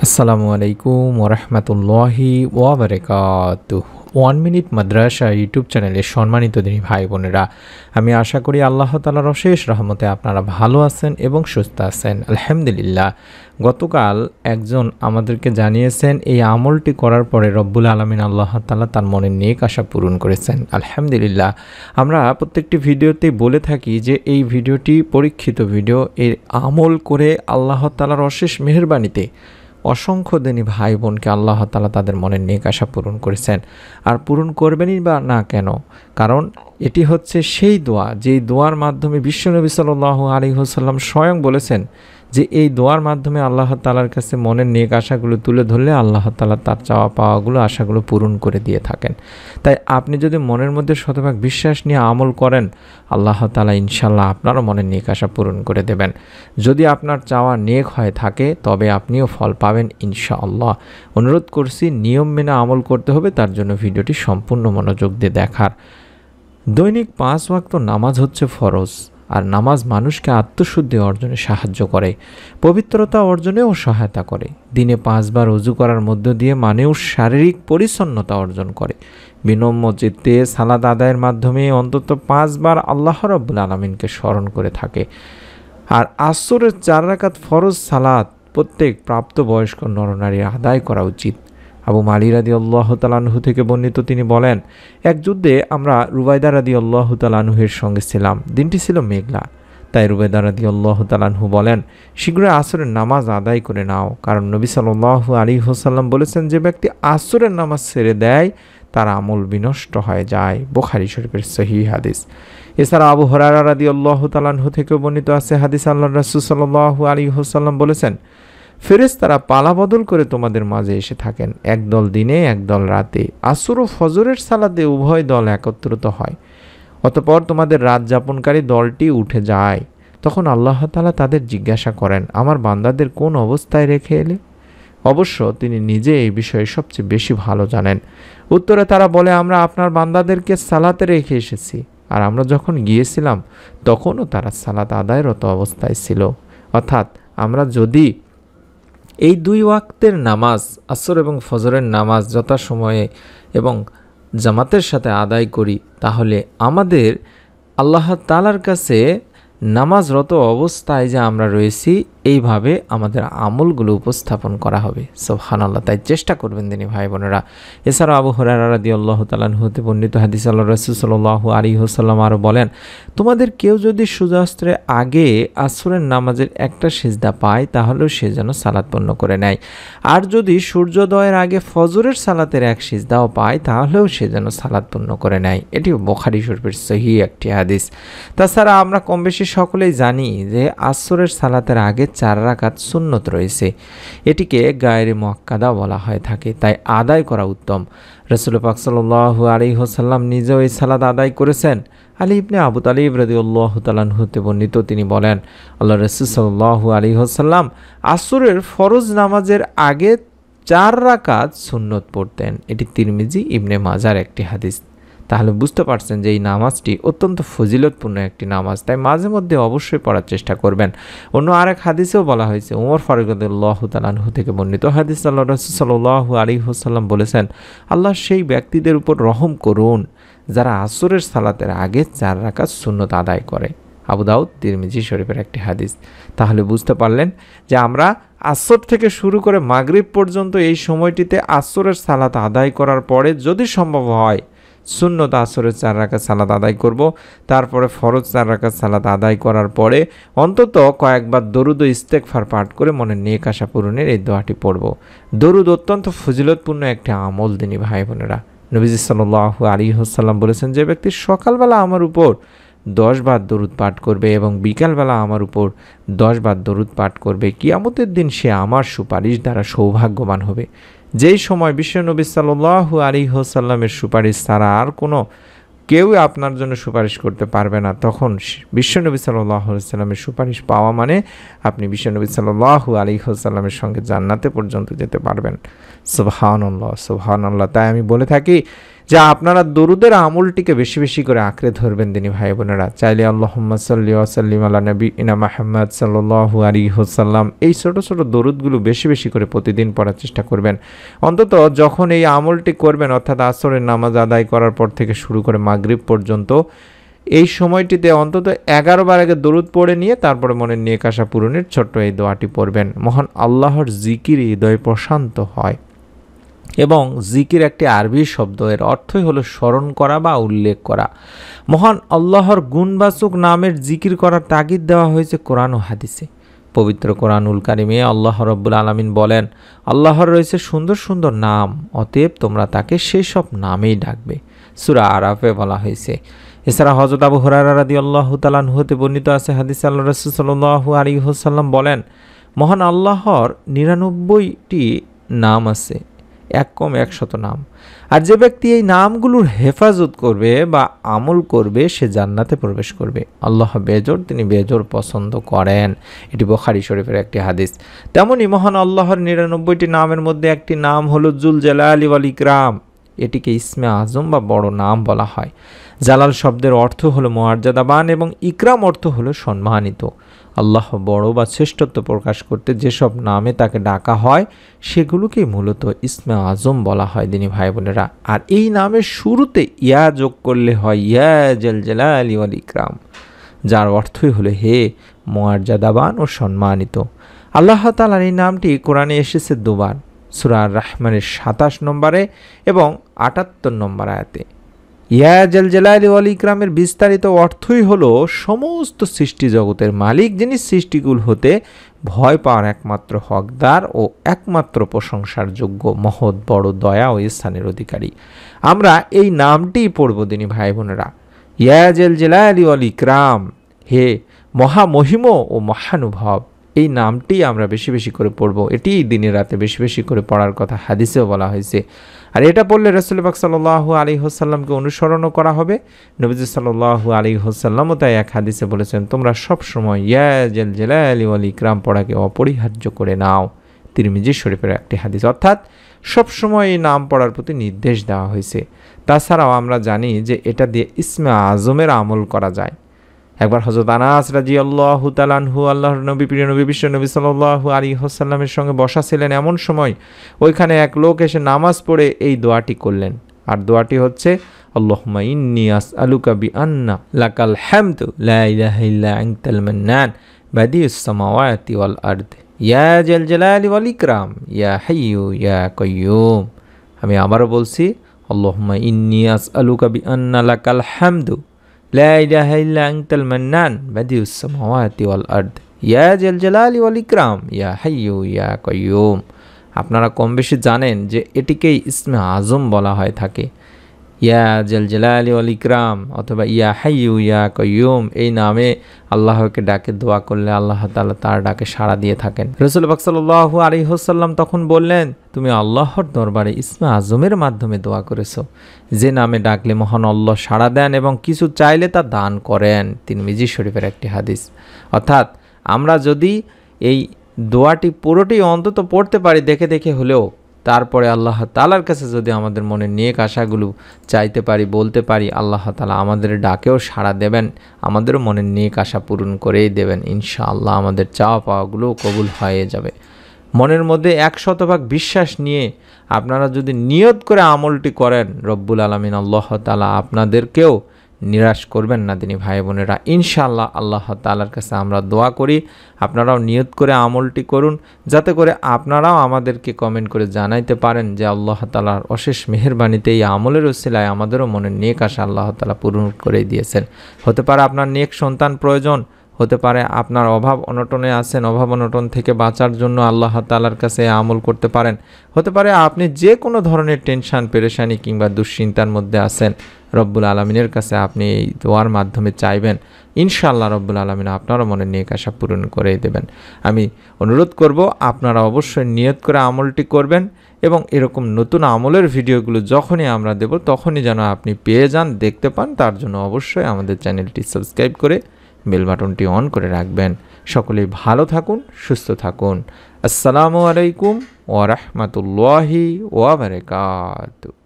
আসসালামু আলাইকুম ওরহমতুল্লাহি ওয়াবারাকাতুহ। 1 মিনিট মাদ্রাসা ইউটিউব চ্যানেলের সম্মানিত দিনী ভাই বোনেরা, আমি আশা করি আল্লাহ তাআলার অশেষ রহমতে আপনারা ভালো আছেন এবং সুস্থ আছেন। আলহামদুলিল্লাহ। গতকাল একজন আমাদেরকে জানিয়েছেন এই আমলটি করার পরে রব্বুল আলামিন আল্লাহ তাআলা তার মনের নেক আশা পূরণ করেছেন। আলহামদুলিল্লাহ। আমরা প্রত্যেকটি ভিডিওতেই বলে থাকি যে এই ভিডিওটি পরীক্ষিত ভিডিও। এই আমল করে আল্লাহ তাআলার অশেষ মেহেরবানিতে অসংখ্য দিনী ভাই বোনকে আল্লাহ তাআলা তাদের মনের নেক আশা পূরণ করেছেন। আর পূরণ করবেনই বা না কেন? কারণ এটি হচ্ছে সেই দোয়া, যেই দোয়ার মাধ্যমে বিশ্বনবী সাল্লাল্লাহু আলাইহি ওয়াসাল্লাম স্বয়ং বলেছেন যে এই দোয়ার মাধ্যমে আল্লাহ তাআলার কাছে মনের নেক আশাগুলো তুলে ধরলে আল্লাহ তাআলা তার চাওয়া পাওয়াগুলো আশাগুলো পূরণ করে দিয়ে থাকেন। তাই আপনি যদি মনের মধ্যে শতভাগ বিশ্বাস নিয়ে আমল করেন, আল্লাহ তাআলা ইনশাল্লাহ আপনারও মনের নেক আশা পূরণ করে দেবেন। যদি আপনার চাওয়া নেক হয়ে থাকে তবে আপনিও ফল পাবেন ইনশাআল্লাহ। অনুরোধ করছি নিয়ম মেনে আমল করতে হবে, তার জন্য ভিডিওটি সম্পূর্ণ মনোযোগ দিয়ে দেখার। দৈনিক 5 ওয়াক্ত নামাজ হচ্ছে ফরজ, আর নামাজ মানুষকে আত্মশুদ্ধি অর্জনে সাহায্য করে, পবিত্রতা অর্জনেও সহায়তা করে। দিনে 5 বার ওযু করার মধ্য দিয়ে মানুষ শারীরিক পরিচ্ছন্নতা অর্জন করে। বিনম্র চিত্তে সালাত আদায়ের মাধ্যমে অন্তত 5 বার আল্লাহ রাব্বুল আলামিনকে স্মরণ করে থাকে। আর আসরের 4 রাকাত ফরজ সালাত প্রত্যেক প্রাপ্তবয়স্ক নরনারী আদায় করা উচিত। আবু মালি রাদিয়াল্লাহু তাআলা আনহু থেকে বর্ণিত, তিনি বলেন, এক যুদ্ধে আমরা রুবাইদা রাদিয়াল্লাহু তাআলা আনহুর সঙ্গে ছিলাম। দিনটি ছিল মেঘলা। তাই রুবাইদা রাদিয়াল্লাহু তাআলা আনহু বলেন, শীঘ্রই আসরের নামাজ আদায় করে নাও, কারণ নবী সাল্লাল্লাহু আলাইহি ওয়াসাল্লাম বলেছেন যে ব্যক্তি আসরের নামাজ ছেড়ে দেয় তার আমল বিনষ্ট হয়ে যায়। বুখারী শরীফের সহিহ হাদিস। এছাড়া আবু হুরায়রা রাদিয়াল্লাহু তাআলা আনহু থেকে বর্ণিত আছে হাদিস, আল্লাহর রাসূল সাল্লাল্লাহু আলাইহি ওয়াসাল্লাম বলেছেন, ফেরেশতারা পালা বদল করে তোমাদের মাঝে এসে থাকেন, একদল দিনে একদল রাতে। আসর ও ফজরের সালাতে উভয় দল একত্রিত হয়। অতঃপর তোমাদের রাত যাপনকারী দলটি উঠে যায়। তখন আল্লাহ তাআলা তাদের জিজ্ঞাসা করেন, আমার বান্দাদের কোন অবস্থায় রেখে এলে? অবশ্য তিনি নিজে এই বিষয়ে সবচেয়ে বেশি ভালো জানেন। উত্তরে তারা বলে, আমরা আপনার বান্দাদেরকে সালাতে রেখে এসেছি, আর আমরা যখন গিয়েছিলাম তখনও তারা সালাত আদায়রত অবস্থায় ছিল। অর্থাৎ আমরা যদি এই 2 ওয়াক্তের নামাজ, আসর এবং ফজরের নামাজ যথাসময়ে এবং জামাতের সাথে আদায় করি, তাহলে আমাদের আল্লাহ তাআলার কাছে নামাজরত অবস্থায় যে আমরা রয়েছি এইভাবে আমাদের আমলগুলো উপস্থাপন করা হবে। সুবহানাল্লাহ। তাই চেষ্টা করবেন দিনী ভাই বোনেরা। এছাড়াও আবু হুরায়রা রাদিয়াল্লাহু তাআলা আনহু হতে বর্ণিত হাদিস, আল্লাহর রাসূল সাল্লাল্লাহু আলাইহি ওয়াসাল্লাম আরও বলেন, তোমাদের কেউ যদি সূর্যাস্তের আগে আসরের নামাজের একটা সিজদা পায় তাহলেও সে যেন সালাত পূর্ণ করে নেয়, আর যদি সূর্যোদয়ের আগে ফজরের সালাতের এক সিজদাও পায় তাহলেও সে যেন সালাত পূর্ণ করে নেয়। এটি বুখারী শরীফের সহিহ একটি হাদিস। তাছাড়া আমরা কম বেশি সকলেই জানি যে আসরের সালাতের আগে 4 রাকাত সুন্নত রয়েছে। এটিকে গায়রে মুআক্কাদা বলা হয়ে থাকে, তাই আদায় করা উত্তম। রাসূল পাক সাল্লাল্লাহু আলাইহি ওয়াসাল্লাম নিজেও এই সালাত আদায় করেছেন। আলী ইবনে আবু তালিব রাদিয়াল্লাহু তাআলা আনহু হতে বর্ণিত, তিনি বলেন, আল্লাহর রাসূল সাল্লাল্লাহু আলাইহি ওয়াসাল্লাম আসরের ফরজ নামাজের আগে 4 রাকাত সুন্নত পড়তেন। এটি তিরমিজি ইবনে মাজার একটি হাদিস। তাহলে বুঝতে পারছেন যে এই নামাজটি অত্যন্ত ফজিলতপূর্ণ একটি নামাজ, তাই মাঝে মধ্যে অবশ্যই পড়ার চেষ্টা করবেন। অন্য আরেক হাদিসেও বলা হয়েছে, ওমর ফারুক রাদিয়াল্লাহু তাআলা আনহু থেকে বর্ণিত হাদিস, আল্লাহর রাসূল সাল্লাল্লাহু আলাইহি ওয়াসাল্লাম বলেছেন, আল্লাহ সেই ব্যক্তিদের উপর রহম করুন যারা আসরের সালাতের আগে 4 রাকাত সুন্নত আদায় করে। আবু দাউদ, তিরমিজি শরীফের একটি হাদিস। তাহলে বুঝতে পারলেন যে আমরা আসর থেকে শুরু করে মাগরিব পর্যন্ত এই সময়টিতে আসরের সালাত আদায় করার পরে যদি সম্ভব হয় সুন্নত আসরের 4 রাকাত সালাত আদায় করব, তারপরে ফরজ 4 রাকাত সালাত আদায় করার পরে অন্তত কয়েকবার দরুদ ও ইস্তেগফার পাঠ করে মনের নেক আশা পূরণের এই দোয়াটি পড়ব। দরুদ অত্যন্ত ফজিলতপূর্ণ একটি আমল দিনী ভাই বোনেরা। নবীজি সাল্লাল্লাহু আলাইহি ওয়াসাল্লাম বলেছেন, যে ব্যক্তি সকালবেলা আমার উপর 10 বার দরুদ পাঠ করবে এবং বিকালবেলা আমার উপর 10 বার দরুদ পাঠ করবে, কিয়ামতের দিন সে আমার সুপারিশ দ্বারা সৌভাগ্যবান হবে। যেই সময় বিশ্বনবী সাল্লাল্লাহু আলাইহি ওয়াসাল্লামের সুপারিশ ছাড়া আর কোনো কেউ আপনার জন্য সুপারিশ করতে পারবে না, তখন বিশ্বনবী সাল্লাল্লাহু আলাইহি ওয়াসাল্লামের সুপারিশ পাওয়া মানে আপনি বিশ্বনবী সাল্লাল্লাহু আলাইহি ওয়াসাল্লামের সঙ্গে জান্নাতে পর্যন্ত যেতে পারবেন। সুবহানাল্লাহ, সুবহানাল্লাহ। তাই আমি বলে থাকি যা আপনারা দরুদের আমলটিকে বেশি বেশি করে আঁকড়ে ধরবেন দিনী ভাই বোনেরা। চাইলে আল্লাহুম্মা সাল্লি ওয়া সাল্লিম আলা নবিয়িনা মুহাম্মদ সাল্লাল্লাহু আলাইহি ওয়াসাল্লাম এই ছোট ছোট দরুদগুলো বেশি বেশি করে প্রতিদিন পড়ার চেষ্টা করবেন। অন্তত যখন এই আমলটি করবেন, অর্থাৎ আসরের নামাজ আদায় করার পর থেকে শুরু করে মাগরিব পর্যন্ত, এই সময়টিতে অন্তত 11 বার আগে দরুদ পড়ে নিয়ে তারপরে মনের নেক আশা পূরণের ছোট্ট এই দোয়াটি পড়বেন। মহান আল্লাহর জিকির হৃদয় প্রশান্ত হয় এবং জিকির একটি আরবি শব্দ, এর অর্থই হলো স্মরণ করা বা উল্লেখ করা। মহান আল্লাহর গুণবাচক নামের জিকির করার তাগিদ দেওয়া হয়েছে কোরআন ও হাদিসে। পবিত্র কোরআনুল কারিমে আল্লাহ রাব্বুল আলামিন বলেন, আল্লাহর রয়েছে সুন্দর সুন্দর নাম, অতএব তোমরা তাকে সেই সব নামেই ডাকবে। সূরা আরাফে বলা হয়েছে। এছাড়া হযরত আবু হুরায়রা রাদিয়াল্লাহু তাআলা আনহু হতে বর্ণিত আছে, হাদিসে আল্লাহ রাসূল সাল্লাল্লাহু আলাইহি ওয়াসাল্লাম বলেন, মহান আল্লাহর 99টি নাম আছে, এক কম 100 নাম। আর যে ব্যক্তি এই নামগুলোর হেফাজত করবে বা আমল করবে সে জান্নাতে প্রবেশ করবে। আল্লাহ বেজোড়, তিনি বেজোড় পছন্দ করেন। এটি বুখারী শরীফের একটি হাদিস। তেমনি মহান আল্লাহর 99টি নামের মধ্যে একটি নাম হলো জুল জালালি ওয়াল ইকরাম। এটিকে ইসমে আজম বা বড় নাম বলা হয়। জালাল শব্দের অর্থ হলো মর্যাদাবান এবং ইকরাম অর্থ হলো সম্মানিত। আল্লাহ বড় বা শ্রেষ্ঠত্ব প্রকাশ করতে যেসব নামে তাকে ডাকা হয় সেগুলোকেই মূলত ইসমে আজম বলা হয় দিনী ভাই বোনেরা। আর এই নামের শুরুতে ইয়া যোগ করলে হয় ইয়া জাল জালালি ওয়াল ইকরাম, যার অর্থই হলো হে মর্যাদাবান ও সম্মানিত। আল্লাহ তাআলার এই নামটি কোরআনে এসেছে দুবার, সূরা আর রহমানের 27 নম্বরে এবং 78 নম্বর আয়াতে। ইয়া জাল জালালি ওয়াল ইকরামের বিস্তারিত অর্থই হলো সমস্ত সৃষ্টি জগতের মালিক, যিনি সৃষ্টিকুল হতে ভয় পাওয়ার একমাত্র হকদার ও একমাত্র প্রশংসার যোগ্য, মহৎ বড় দয়া ও স্থানের অধিকারী। আমরা এই নামটি পড়ব দিনী ভাই বোনেরা। ইয়া জাল জালালি ওয়াল ইকরাম, হে মহামহিম ও মহানুভব, এই নামটি আমরা বেশি বেশি করে পড়ব। এটি দিনের রাতে বেশি বেশি করে পড়ার কথা হাদিসেও বলা হয়েছে। আর এটা পড়লে রাসূল পাক সাল্লাল্লাহু আলাইহি ওয়াসাল্লামকে অনুসরণও করা হবে। নবীজি সাল্লাল্লাহু আলাইহি ওয়াসাল্লামও তাই এক হাদিসে বলেছেন, তোমরা সব সময় ইয়া জাল জালালি ওয়াল ইকরাম পড়াকে অপরিহার্য করে নাও। তিরমিজি শরীফের একটি হাদিস। অর্থাৎ সব সময় এই নাম পড়ার প্রতি নির্দেশ দেওয়া হয়েছে। তাছাড়াও আমরা জানি যে এটা দিয়ে ইসমে আজমের আমল করা যায়। একবার হযরত আনাস রাদিয়াল্লাহু তাআলা আনহু আল্লাহর নবী, প্রিয় নবী, বিশ্ব নবী সাল্লাল্লাহু আলাইহি ওয়াসাল্লামের সঙ্গে বসা ছিলেন। এমন সময় ওইখানে এক লোক এসে নামাজ পড়ে এই দোয়াটি করলেন। আর দোয়াটি হচ্ছে, আল্লাহুম্মা ইন্নী আসআলুকা বিআন্না লাকাল হামদু লা ইলাহা ইল্লা আনতাল মান্নান বাদিউস সামাওয়াতি ওয়াল আরদ ইয়া জাল জালালি ওয়াল ইকরাম ইয়া হাইয়্যু ইয়া কাইয়্যুম। আমি আবারও বলছি, আল্লাহুম্মা ইন্নী আসআলুকা বিআন্না লাকাল হামদু লা ইলাহা ইল্লা আনতাল মান্নান বাদিউস সামাওয়াতি ওয়াল আরদ ইয়া জাল জালালি ওয়াল ইকরাম ইয়া হাইয়্যু ইয়া কাইয়্যুম। আপনারা কম বেশি জানেন যে এটিকেই ইসমে আজম বলা হয় থাকে। ইয়া জাল জালালি ওয়াল ইকরাম অথবা ইয়া হাইয়্যু ইয়া কাইয়্যুম এই নামে আল্লাহকে ডাকে দোয়া করলে আল্লাহ তাআলা তার ডাকে সাড়া দিয়ে থাকেন। রাসূল পাক সাল্লাল্লাহু আলাইহি ওয়াসাল্লাম তখন বললেন, তুমি আল্লাহর দরবারে ইসমে আজমের মাধ্যমে দোয়া করেছো, যে নামে ডাকলে মহান আল্লাহ সাড়া দেন এবং কিছু চাইলে তা দান করেন। তিরমিজি শরীফের একটি হাদিস। অর্থাৎ আমরা যদি এই দোয়াটি পুরোটি অন্তত পড়তে পারি দেখে দেখে হলেও, তারপরে আল্লাহ তাআলার কাছে যদি আমাদের মনের নেক আশাগুলো চাইতে পারি, বলতে পারি, আল্লাহ তাআলা আমাদের ডাকেও সাড়া দেবেন, আমাদেরও মনের নেক আশা পূরণ করেই দেবেন। ইনশাআল্লাহ আমাদের চাওয়া পাওয়াগুলোও কবুল হয়ে যাবে। মনের মধ্যে 100% বিশ্বাস নিয়ে আপনারা যদি নিয়ত করে আমলটি করেন, রব্বুল আলামিন আল্লাহ তাআলা আপনাদেরকেও নিরাশ করবেন না দিনী ভাই বোনেরা। ইনশাআল্লাহ আল্লাহ তাআলার কাছে আমরা দোয়া করি, আপনারাও নিয়ত করে আমলটি করুন, যাতে করে আপনারাও আমাদেরকে কমেন্ট করে জানাইতে পারেন যে আল্লাহ তাআলার অশেষ মেহেরবানিতে এই আমলের ওসিলায় আমাদেরও মনের নেক আশা আল্লাহ তাআলা পূরণ করে দিয়েছেন। হতে পারে আপনার নেক সন্তান প্রয়োজন, হতে পারে আপনার অভাব অনটনে আছেন, অভাব অনটন থেকে বাঁচার জন্য আল্লাহ তাআলার কাছে আমল করতে পারেন। হতে পারে আপনি যে কোনো ধরনের টেনশন, পেরেশানি কিংবা দুশ্চিন্তার মধ্যে আছেন, রব্বুল আলামিনের কাছে আপনি এই দোয়ার মাধ্যমে চাইবেন, ইনশাআল্লাহ রব্বুল আলামিন আপনারও মনে নেক আশা পূরণ করে দেবেন। আমি অনুরোধ করব আপনারা অবশ্যই নিয়ত করে আমলটি করবেন এবং এরকম নতুন আমলের ভিডিওগুলো যখনই আমরা দেব তখনই যেন আপনি পেয়ে যান, দেখতে পান। তার জন্য অবশ্যই আমাদের চ্যানেলটি সাবস্ক্রাইব করে বেল বাটনটি অন করে রাখবেন। সকলেই ভালো থাকুন, সুস্থ থাকুন। আসসালামু আলাইকুম ওয়া রাহমাতুল্লাহি ওয়া বারাকাতুহু।